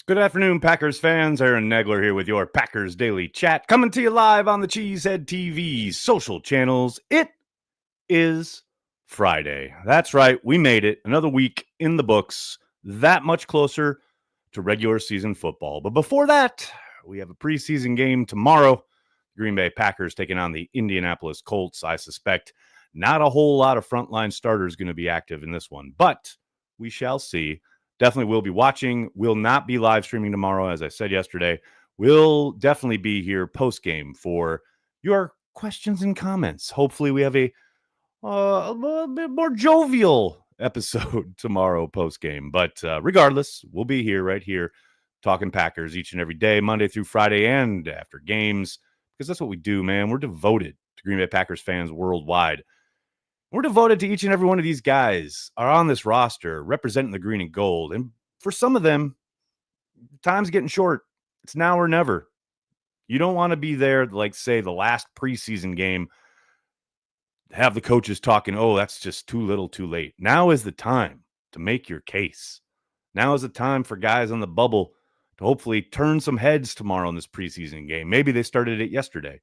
Good afternoon, Packers fans. Aaron Nagler here with your Packers Daily Chat, coming to you live on the Cheesehead TV social channels. It is Friday. That's right, we made it. Another week in the books, that much closer to regular season football. But before that, we have a preseason game tomorrow. Green Bay Packers taking on the Indianapolis Colts. I suspect not a whole lot of frontline starters going to be active in this one, but we shall see. Definitely will be watching. Will not be live streaming tomorrow, as I said yesterday. We'll definitely be here post-game for your questions and comments. Hopefully we have a little bit more jovial episode tomorrow post-game. But regardless, we'll be here right here talking Packers each and every day, Monday through Friday and after games, because that's what we do, man. We're devoted to Green Bay Packers fans worldwide. We're devoted to each and every one of these guys are on this roster representing the green and gold. And for some of them, time's getting short. It's now or never. You don't want to be there, like, say, the last preseason game, have the coaches talking, oh, that's just too little, too late. Now is the time to make your case. Now is the time for guys on the bubble to hopefully turn some heads tomorrow in this preseason game. Maybe they started it yesterday.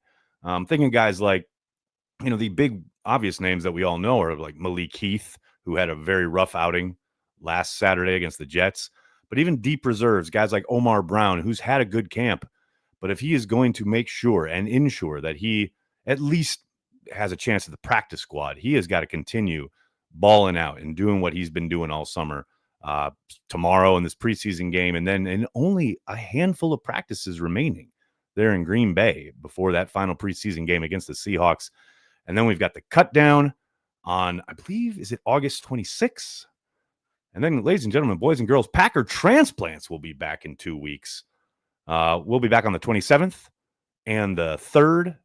Thinking guys like, the big obvious names that we all know are like Malik Heath, who had a very rough outing last Saturday against the Jets. But even deep reserves, guys like Omar Brown, who's had a good camp. But if he is going to make sure and ensure that he at least has a chance at the practice squad, he has got to continue balling out and doing what he's been doing all summer. Tomorrow in this preseason game, and then in only a handful of practices remaining there in Green Bay before that final preseason game against the Seahawks. And then we've got the cut down on, I believe, is it August 26th? And then, ladies and gentlemen, boys and girls, Packer transplants will be back in 2 weeks. We'll be back on the 27th and the 3rd,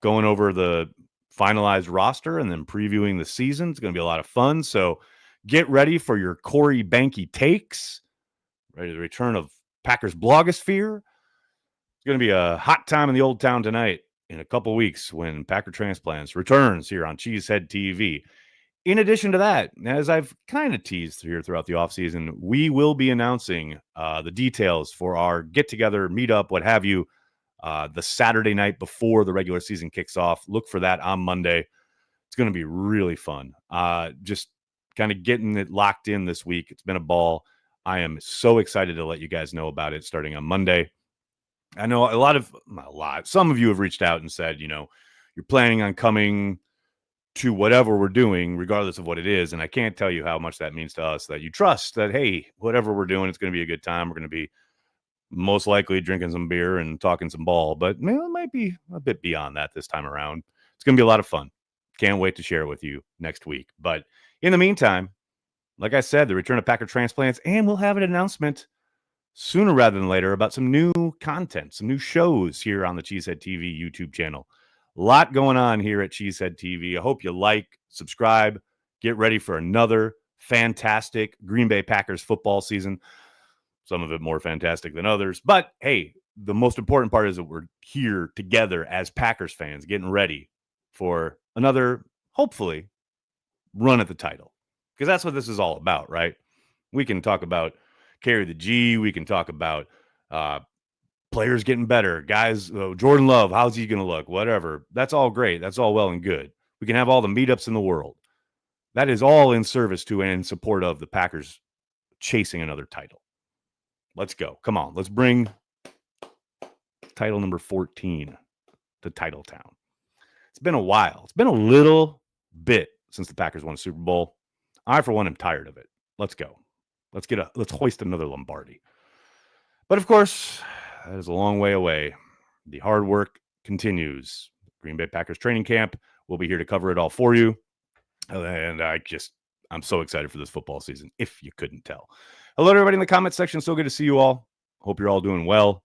going over the finalized roster and then previewing the season. It's going to be a lot of fun. So get ready for your Corey Banky takes. Ready to the return of Packers blogosphere. It's going to be a hot time in the old town tonight. In a couple weeks when Packer Transplants returns here on Cheesehead TV. In addition to that, as I've kind of teased here throughout the offseason, we will be announcing the details for our get-together, meetup, what have you, the Saturday night before the regular season kicks off. Look for that on Monday. It's going to be really fun. Just kind of getting it locked in this week. It's been a ball. I am so excited to let you guys know about it starting on Monday. I know some of you have reached out and said, you're planning on coming to whatever we're doing, regardless of what it is. And I can't tell you how much that means to us, that you trust that, hey, whatever we're doing, it's going to be a good time. We're going to be most likely drinking some beer and talking some ball, but maybe it might be a bit beyond that this time around. It's going to be a lot of fun. Can't wait to share it with you next week. But in the meantime, like I said, the return of Packer Transplants, and we'll have an announcement sooner rather than later about some new content, some new shows here on the Cheesehead TV YouTube channel. A lot going on here at Cheesehead TV. I hope you like, subscribe, get ready for another fantastic Green Bay Packers football season. Some of it more fantastic than others. But hey, the most important part is that we're here together as Packers fans, getting ready for another, hopefully, run at the title. Because that's what this is all about, right? We can talk about carry the G. We can talk about players getting better. Guys, Jordan Love, how's he going to look? Whatever. That's all great. That's all well and good. We can have all the meetups in the world. That is all in service to and in support of the Packers chasing another title. Let's go. Come on. Let's bring title number 14 to Titletown. It's been a while. It's been a little bit since the Packers won a Super Bowl. I, for one, am tired of it. Let's go. Let's hoist another Lombardi. But of course, that is a long way away. The hard work continues. Green Bay Packers training camp. We'll be here to cover it all for you. And I'm so excited for this football season, if you couldn't tell. Hello to everybody in the comment section. So good to see you all. Hope you're all doing well.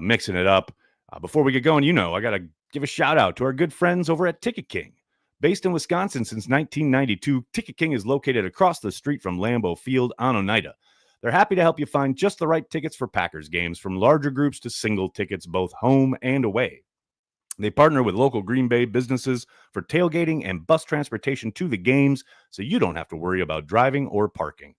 Mixing it up. Before we get going, I got to give a shout out to our good friends over at Ticket King. Based in Wisconsin since 1992, Ticket King is located across the street from Lambeau Field on Oneida. They're happy to help you find just the right tickets for Packers games, from larger groups to single tickets, both home and away. They partner with local Green Bay businesses for tailgating and bus transportation to the games, so you don't have to worry about driving or parking.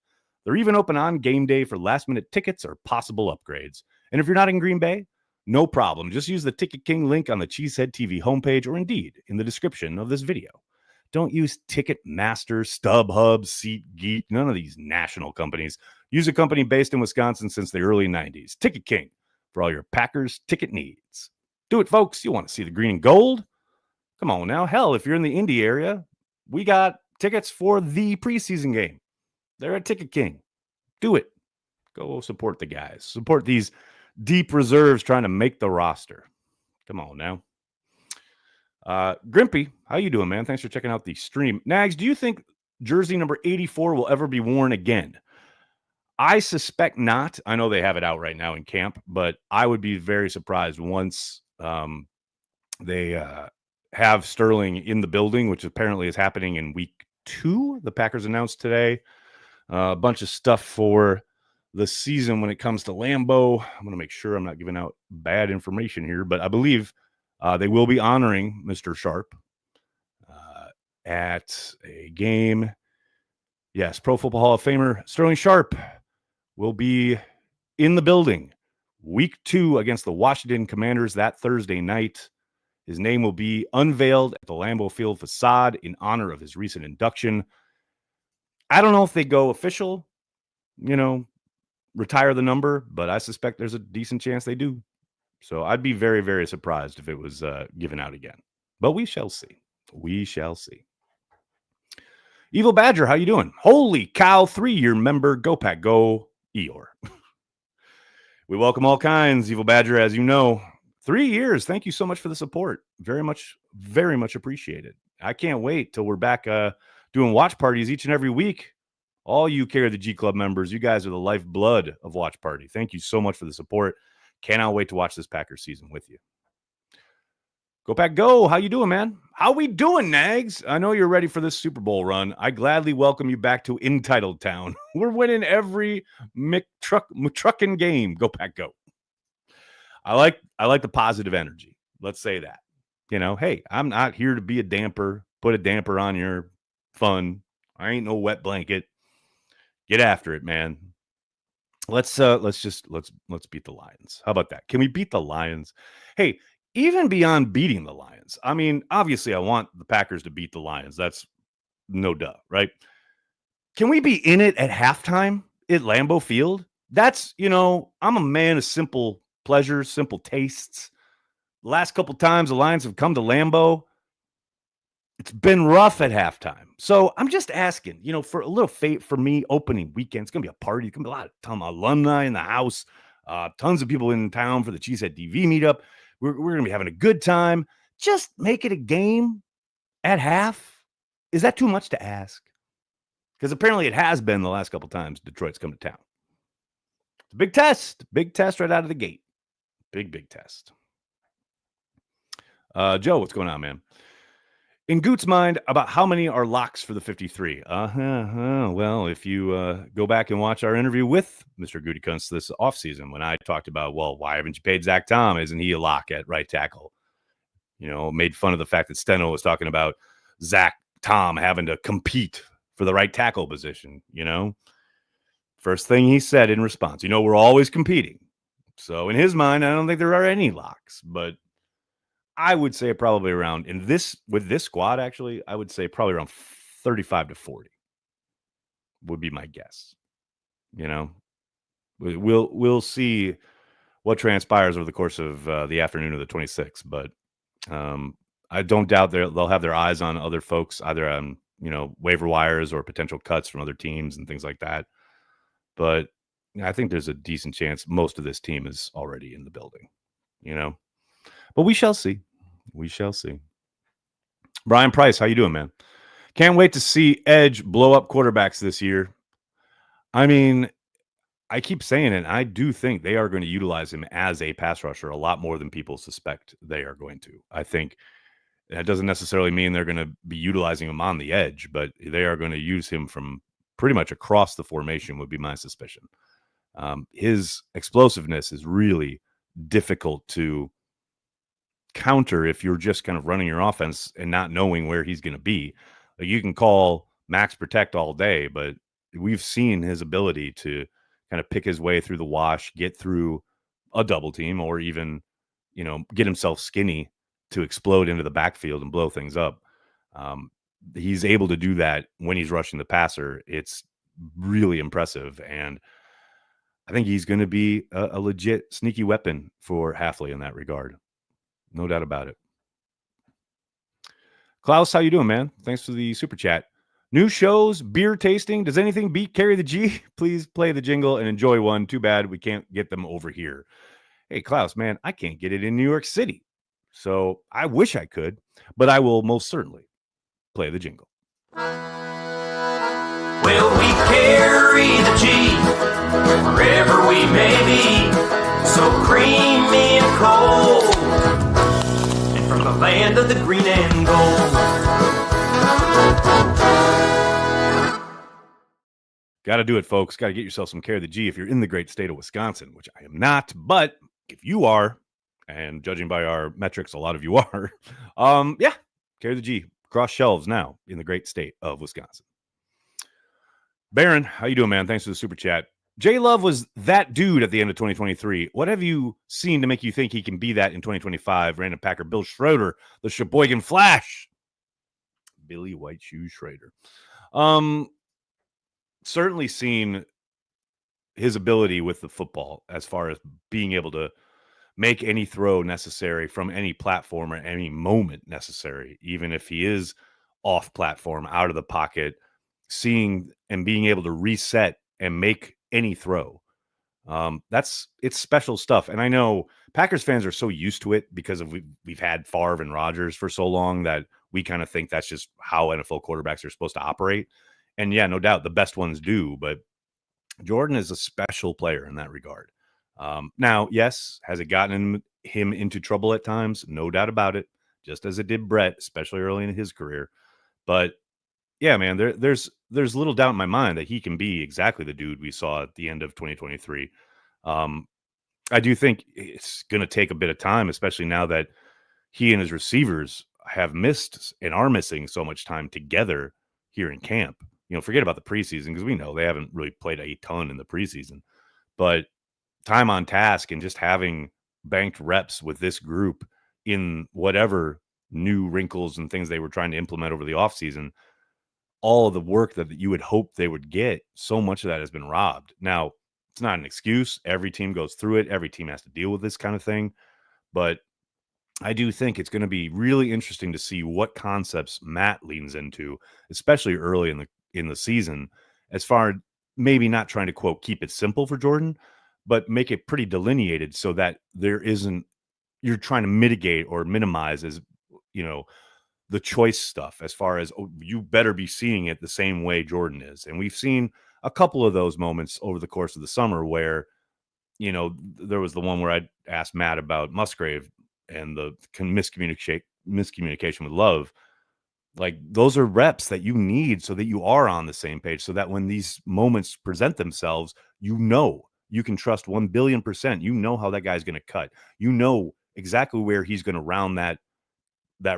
They're even open on game day for last-minute tickets or possible upgrades. And if you're not in Green Bay, no problem. Just use the Ticket King link on the Cheesehead TV homepage or indeed in the description of this video. Don't use Ticketmaster, StubHub, SeatGeek, none of these national companies. Use a company based in Wisconsin since the early 90s. Ticket King for all your Packers ticket needs. Do it, folks. You want to see the green and gold? Come on now. Hell, if you're in the Indy area, we got tickets for the preseason game. They're at Ticket King. Do it. Go support the guys. Support these deep reserves trying to make the roster. Come on now. Grimpy, how you doing, man? Thanks for checking out the stream. Nags, do you think jersey number 84 will ever be worn again? I suspect not. I know they have it out right now in camp, but I would be very surprised once they have Sterling in the building, which apparently is happening in week 2. The Packers announced today a bunch of stuff for the season when it comes to Lambeau. I'm going to make sure I'm not giving out bad information here, but I believe they will be honoring Mr. Sharp at a game. Yes, Pro Football Hall of Famer Sterling Sharp will be in the building week 2 against the Washington Commanders that Thursday night. His name will be unveiled at the Lambeau Field facade in honor of his recent induction. I don't know if they go official, retire the number, but I suspect there's a decent chance they do. So I'd be very, very surprised if it was given out again. But we shall see. We shall see. Evil Badger, how you doing? Holy cow, 3-year member. Go Pack Go, Eeyore. We welcome all kinds, Evil Badger, as you know. 3 years. Thank you so much for the support. Very much appreciated. I can't wait till we're back doing watch parties each and every week. All you Care the G Club members, you guys are the lifeblood of Watch Party. Thank you so much for the support. Cannot wait to watch this Packers season with you. Go Pack Go. How you doing, man? How we doing, Nags? I know you're ready for this Super Bowl run. I gladly welcome you back to Entitled Town. We're winning every trucking game. Go Pack Go. I like the positive energy. Let's say that. Hey, I'm not here to be a damper. Put a damper on your fun. I ain't no wet blanket. Get after it, man. Let's beat the Lions. How about that? Can we beat the Lions? Hey, even beyond beating the Lions. I mean, obviously I want the Packers to beat the Lions. That's no duh, right? Can we be in it at halftime at Lambeau Field? That's, I'm a man of simple pleasures, simple tastes. The last couple times the Lions have come to Lambeau, it's been rough at halftime. So I'm just asking, for a little fate for me, opening weekend. It's going to be a party. It's going to be a ton of alumni in the house. Tons of people in town for the Cheesehead TV meetup. We're going to be having a good time. Just make it a game at half. Is that too much to ask? Because apparently it has been the last couple times Detroit's come to town. It's a big test. Big test right out of the gate. Big test. Joe, what's going on, man? In Goot's mind, about how many are locks for the 53? Well, if you go back and watch our interview with Mr. Goody Kunst this offseason, when I talked about, well, why haven't you paid Zach Tom? Isn't he a lock at right tackle? Made fun of the fact that Steno was talking about Zach Tom having to compete for the right tackle position, First thing he said in response, we're always competing. So in his mind, I don't think there are any locks, but I would say probably around with this squad, actually, I would say probably around 35 to 40 would be my guess. We'll see what transpires over the course of the afternoon of the 26th, but I don't doubt they'll have their eyes on other folks, either on, waiver wires or potential cuts from other teams and things like that. But I think there's a decent chance most of this team is already in the building, but we shall see. We shall see. Brian Price, how you doing, man? Can't wait to see Edge blow up quarterbacks this year. I mean, I keep saying it. I do think they are going to utilize him as a pass rusher a lot more than people suspect they are going to. I think that doesn't necessarily mean they're going to be utilizing him on the edge, but they are going to use him from pretty much across the formation would be my suspicion. His explosiveness is really difficult to counter if you're just kind of running your offense and not knowing where he's going to be. Like, you can call max protect all day, but we've seen his ability to kind of pick his way through the wash, get through a double team, or even, get himself skinny to explode into the backfield and blow things up. Um, he's able to do that when he's rushing the passer. It's really impressive. And I think he's going to be a legit sneaky weapon for Halfley in that regard. No doubt about it. Klaus, how you doing, man? Thanks for the super chat. New shows, beer tasting. Does anything beat Carry the G? Please play the jingle and enjoy one. Too bad we can't get them over here. Hey, Klaus, man, I can't get it in New York City. So I wish I could, but I will most certainly play the jingle. Well, we carry the G wherever we may be, so creamy and cold, and from the land of the green and gold. Got to do it, folks. Got to get yourself some Carry the G if you're in the great state of Wisconsin, which I am not. But if you are, and judging by our metrics, a lot of you are, yeah, Carry the G across shelves now in the great state of Wisconsin. Baron, how you doing, man? Thanks for the super chat. J Love was that dude at the end of 2023. What have you seen to make you think he can be that in 2025? Random Packer Bill Schroeder, the Sheboygan Flash. Billy White Shoe Schrader. Certainly seen his ability with the football as far as being able to make any throw necessary from any platform or any moment necessary, even if he is off platform, out of the pocket, seeing and being able to reset and make any throw. It's special stuff. And I know Packers fans are so used to it because we've had Favre and Rodgers for so long that we kind of think that's just how NFL quarterbacks are supposed to operate. And yeah, no doubt the best ones do, but Jordan is a special player in that regard. Now, yes, has it gotten him into trouble at times? No doubt about it, just as it did Brett, especially early in his career. But yeah, man, there's little doubt in my mind that he can be exactly the dude we saw at the end of 2023. I do think it's going to take a bit of time, especially now that he and his receivers have missed and are missing so much time together here in camp. Forget about the preseason because we know they haven't really played a ton in the preseason. But time on task and just having banked reps with this group in whatever new wrinkles and things they were trying to implement over the offseason, all of the work that you would hope they would get, so much of that has been robbed. Now, it's not an excuse. Every team goes through it. Every team has to deal with this kind of thing. But I do think it's going to be really interesting to see what concepts Matt leans into, especially early in the season, as far as maybe not trying to, quote, keep it simple for Jordan, but make it pretty delineated so that you're trying to mitigate or minimize the choice stuff as far as, you better be seeing it the same way Jordan is. And we've seen a couple of those moments over the course of the summer where, there was the one where I asked Matt about Musgrave and the miscommunication with Love. Like, those are reps that you need so that you are on the same page, so that when these moments present themselves, you can trust 1,000,000,000%. You know how that guy's going to cut. You know exactly where he's going to round that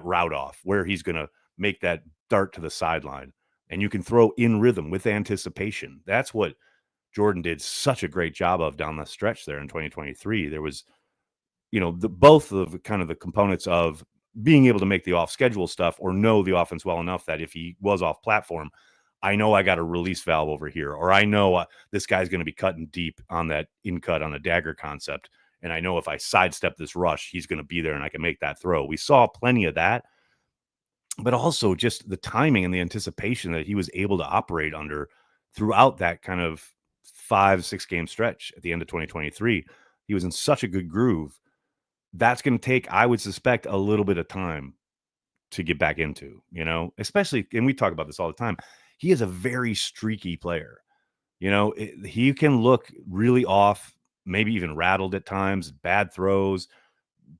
route off, where he's going to make that dart to the sideline. And you can throw in rhythm with anticipation. That's what Jordan did such a great job of down the stretch there in 2023. There was, both of kind of the components of being able to make the off schedule stuff or know the offense well enough that if he was off platform, I know I got a release valve over here, or I know this guy's going to be cutting deep on that in cut on a dagger concept. And I know if I sidestep this rush, he's going to be there and I can make that throw. We saw plenty of that, but also just the timing and the anticipation that he was able to operate under throughout that kind of 5-6 game stretch at the end of 2023. He was in such a good groove. That's going to take, I would suspect, a little bit of time to get back into, especially, and we talk about this all the time. He is a very streaky player. He can look really off, maybe even rattled at times, bad throws,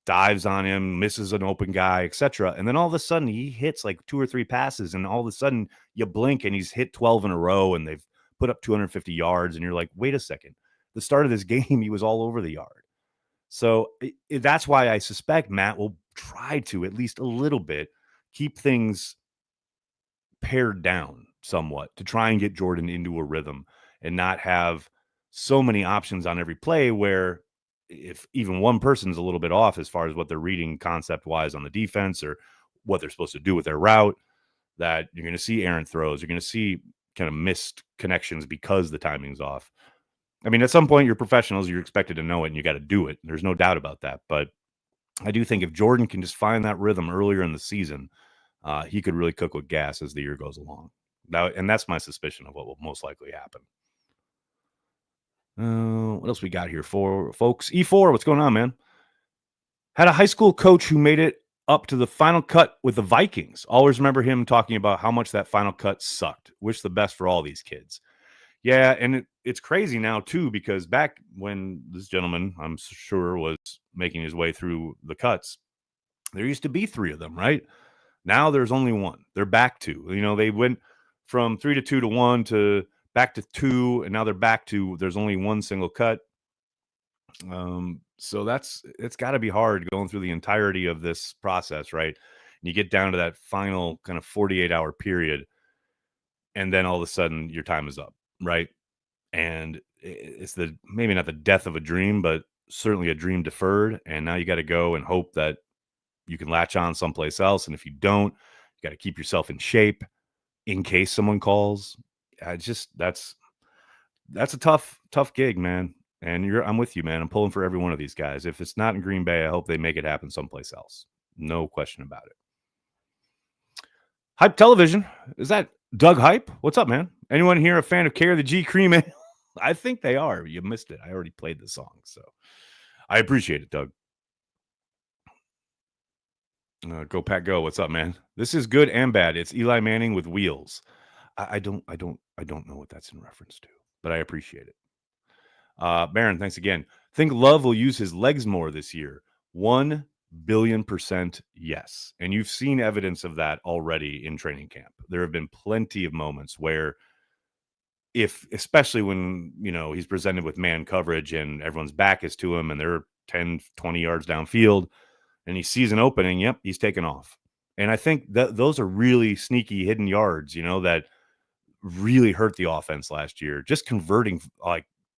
dives on him, misses an open guy, etc. And then all of a sudden he hits like 2 or 3 passes, and all of a sudden you blink and he's hit 12 in a row and they've put up 250 yards. And you're like, wait a second, the start of this game, he was all over the yard. So that's why I suspect Matt will try to, at least a little bit, keep things pared down somewhat to try and get Jordan into a rhythm and not have so many options on every play where if even one person's a little bit off as far as what they're reading concept wise on the defense or what they're supposed to do with their route, that you're going to see errant throws. You're going to see kind of missed connections because the timing's off. I mean, at some point, you're professionals. You're expected to know it, and you got to do it. There's no doubt about that. But I do think if Jordan can just find that rhythm earlier in the season, he could really cook with gas as the year goes along. And that's my suspicion of what will most likely happen. What else we got here for folks? E4, what's going on, man? Had a high school coach who made it up to the final cut with the Vikings. Always remember him talking about how much that final cut sucked. Wish the best for all these kids. Yeah, and it's crazy now, too, because back when this gentleman, I'm sure, was making his way through the cuts, there used to be 3 of them, right? Now there's only 1. They're back to. They went from 3 to 2 to 1 to back to 2, and now they're back to there's only 1 single cut. So it's got to be hard going through the entirety of this process, right? And you get down to that final kind of 48-hour period, and then all of a sudden your time is up, right? And it's maybe not the death of a dream, but certainly a dream deferred. And now you got to go and hope that you can latch on someplace else. And if you don't, you got to keep yourself in shape in case someone calls. That's a tough gig, man. And I'm with you, man. I'm pulling for every one of these guys. If it's not in Green Bay, I hope they make it happen someplace else. No question about it. Hype Television. Is that Doug Hype? What's up, man? Anyone here a fan of Care of the G Cream Ale? I think they are. You missed it. I already played the song, so I appreciate it, Doug. Go Pack Go. What's up, man? This is good and bad. It's Eli Manning with wheels. I don't know what that's in reference to, but I appreciate it. Baron, thanks again. Think Love will use his legs more this year. 1 billion% yes. And you've seen evidence of that already in training camp. There have been plenty of moments where especially when, he's presented with man coverage and everyone's back is to him and they're 10, 20 yards downfield and he sees an opening, yep, he's taken off. And I think that those are really sneaky hidden yards, that really hurt the offense last year. Just converting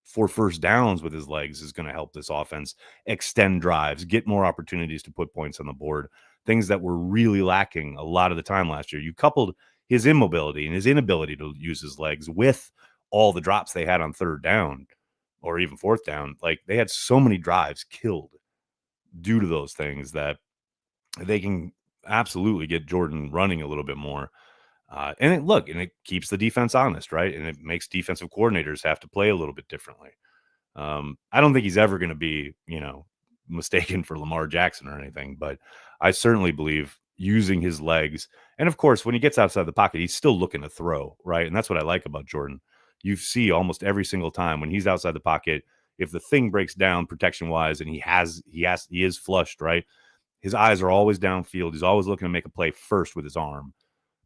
for first downs with his legs is going to help this offense extend drives, get more opportunities to put points on the board, things that were really lacking a lot of the time last year. You coupled his immobility and his inability to use his legs with all the drops they had on 3rd down or even 4th down. Like, they had so many drives killed due to those things that they can absolutely get Jordan running a little bit more. And it keeps the defense honest, right? And it makes defensive coordinators have to play a little bit differently. I don't think he's ever going to be, mistaken for Lamar Jackson or anything, but I certainly believe using his legs. And of course, when he gets outside the pocket, he's still looking to throw, right? And that's what I like about Jordan. You see almost every single time when he's outside the pocket, if the thing breaks down protection wise and he is flushed, right? His eyes are always downfield. He's always looking to make a play first with his arm.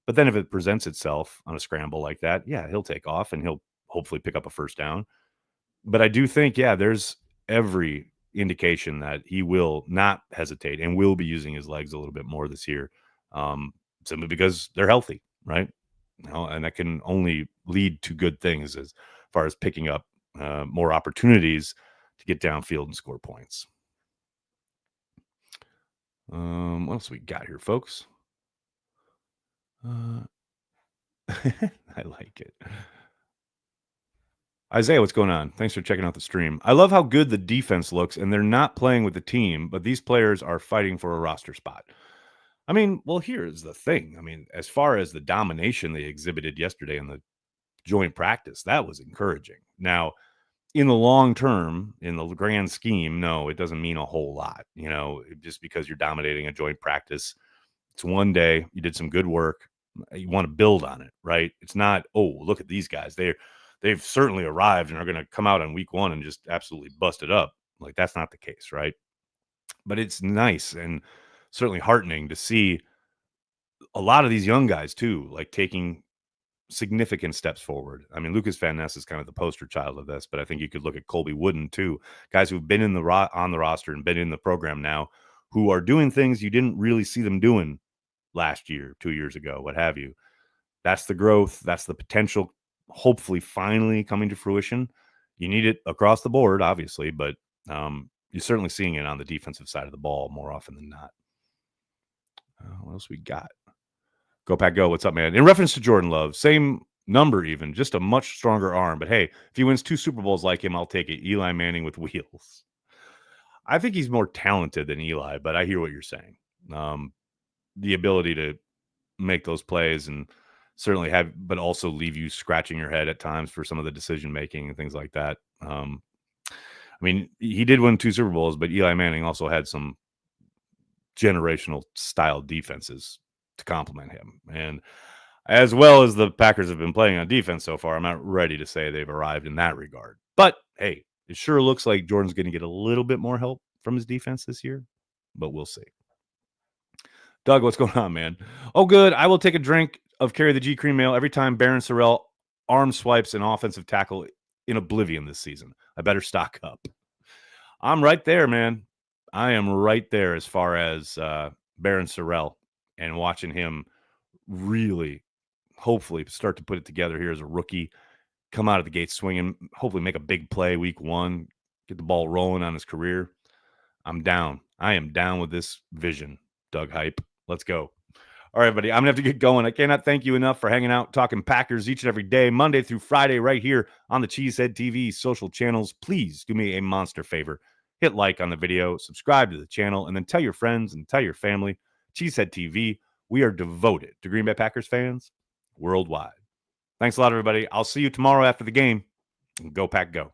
But then if it presents itself on a scramble like that, yeah, he'll take off and he'll hopefully pick up a first down. But I do think, there's every indication that he will not hesitate and will be using his legs a little bit more this year, simply because they're healthy, right? And that can only lead to good things as far as picking up more opportunities to get downfield and score points. What else we got here, folks? I like it. Isaiah, what's going on? Thanks for checking out the stream. I love how good the defense looks, and they're not playing with the team, but these players are fighting for a roster spot. I mean, well, here's the thing. I mean, as far as the domination they exhibited yesterday in the joint practice, that was encouraging. Now, in the long term, in the grand scheme, no, it doesn't mean a whole lot. Just because you're dominating a joint practice, it's one day, you did some good work. You want to build on it, right? It's not, oh, look at these guys. They've certainly arrived and are going to come out on week 1 and just absolutely bust it up. Like, that's not the case, right? But it's nice and certainly heartening to see a lot of these young guys too, like taking significant steps forward. I mean, Lucas Van Ness is kind of the poster child of this, but I think you could look at Colby Wooden too, guys who've been on the roster and been in the program now, who are doing things you didn't really see them doing last year, 2 years ago, what have you. That's the growth. That's the potential, hopefully finally coming to fruition. You need it across the board, obviously, but you're certainly seeing it on the defensive side of the ball more often than not. What else we got? Go Pack Go. What's up, man? In reference to Jordan Love, same number even, just a much stronger arm. But hey, if he wins 2 Super Bowls like him, I'll take it. Eli Manning with wheels. I think he's more talented than Eli, but I hear what you're saying. The ability to make those plays and certainly have, but also leave you scratching your head at times for some of the decision making and things like that. I mean, he did win 2 Super Bowls, but Eli Manning also had some generational style defenses to complement him. And as well as the Packers have been playing on defense so far, I'm not ready to say they've arrived in that regard. But hey, it sure looks like Jordan's going to get a little bit more help from his defense this year, but we'll see. Doug, what's going on, man? Oh, good. I will take a drink of Carry the G Cream Ale every time Baron Serell arm swipes an offensive tackle in oblivion this season. I better stock up. I'm right there, man. I am right there as far as Baron Serell and watching him really, hopefully, start to put it together here as a rookie, come out of the gate swinging, hopefully make a big play week 1, get the ball rolling on his career. I'm down. I am down with this vision, Doug Hype. Let's go. All right, buddy, I'm going to have to get going. I cannot thank you enough for hanging out, talking Packers each and every day, Monday through Friday, right here on the Cheesehead TV social channels. Please do me a monster favor. Hit like on the video, subscribe to the channel, and then tell your friends and tell your family. Cheesehead TV, we are devoted to Green Bay Packers fans worldwide. Thanks a lot, everybody. I'll see you tomorrow after the game. Go Pack Go.